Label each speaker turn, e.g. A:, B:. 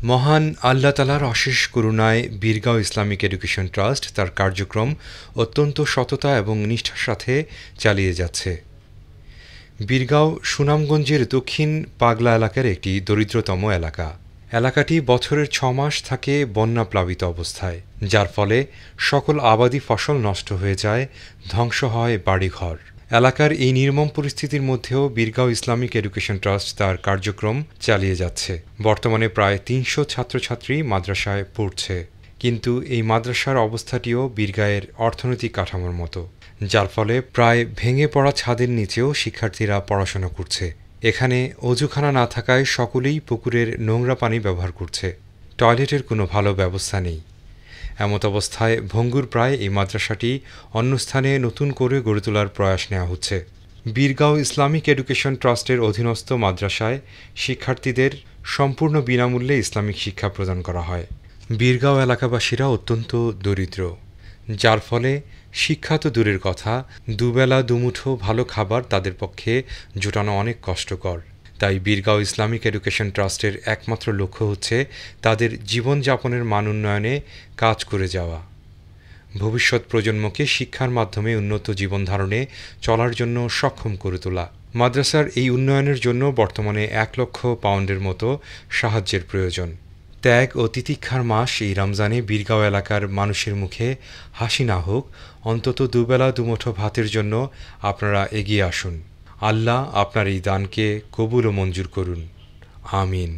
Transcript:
A: মহান আল্লাহ তাআলার অশেষ করুণায় বীরগাঁও ইসলামিক এডুকেশন ট্রাস্ট তার কার্যক্রম অত্যন্ত সততা এবং নিষ্ঠার সাথে চালিয়ে যাচ্ছে। বীরগাঁও সুনামগঞ্জের দক্ষিণ পাগলা এলাকার একটি দরিদ্রতম এলাকা। এলাকাটি বছরের ৬ মাস থাকে বন্যাপ্লাবিত অবস্থায়, যার ফলে সকল আবাদি ফসল নষ্ট হয়ে যায়, ধ্বংস হয় বাড়িঘর। এলাকার এই নির্মম পরিস্থিতির মধ্যেও বীরগাঁও ইসলামিক এডুকেশন ট্রাস্ট তার কার্যক্রম চালিয়ে যাচ্ছে। বর্তমানে প্রায় ৩০০ ছাত্রছাত্রী মাদ্রাসায় পড়ছে, কিন্তু এই মাদ্রাসার অবস্থাটিও বীরগাঁয়ের অর্থনৈতিক কাঠামোর মতো, যার ফলে প্রায় ভেঙে পড়া ছাদের নিচেও শিক্ষার্থীরা পড়াশোনা করছে। এখানে অজুখানা না থাকায় সকলেই পুকুরের নোংরা পানি ব্যবহার করছে। টয়লেটের কোনো ভালো ব্যবস্থা নেই। এমতাবস্থায় ভঙ্গুর প্রায় এই মাদ্রাসাটি অন্য স্থানে নতুন করে গড়ে তোলার প্রয়াস নেওয়া হচ্ছে। বীরগাঁও ইসলামিক এডুকেশন ট্রাস্টের অধীনস্থ মাদ্রাসায় শিক্ষার্থীদের সম্পূর্ণ বিনামূল্যে ইসলামিক শিক্ষা প্রদান করা হয়। বীরগাঁও এলাকাবাসীরা অত্যন্ত দরিদ্র, যার ফলে শিক্ষা তো দূরের কথা, দুবেলা দুমুঠো ভালো খাবার তাদের পক্ষে জোটানো অনেক কষ্টকর। তাই বীরগাঁও ইসলামিক এডুকেশন ট্রাস্টের একমাত্র লক্ষ্য হচ্ছে তাদের জীবনযাপনের মান উন্নয়নে কাজ করে যাওয়া, ভবিষ্যৎ প্রজন্মকে শিক্ষার মাধ্যমে উন্নত জীবনধারণে চলার জন্য সক্ষম করে তোলা। মাদ্রাসার এই উন্নয়নের জন্য বর্তমানে ১ লক্ষ পাউন্ডের মতো সাহায্যের প্রয়োজন। ত্যাগ ও তিতিক্ষার মাস এই রমজানে বীরগাঁও এলাকার মানুষের মুখে হাসি না হোক, অন্তত দুবেলা দুমুঠো ভাতের জন্য আপনারা এগিয়ে আসুন। আল্লাহ আপনার এই দানকে কবুল ও মঞ্জুর করুন। আমিন।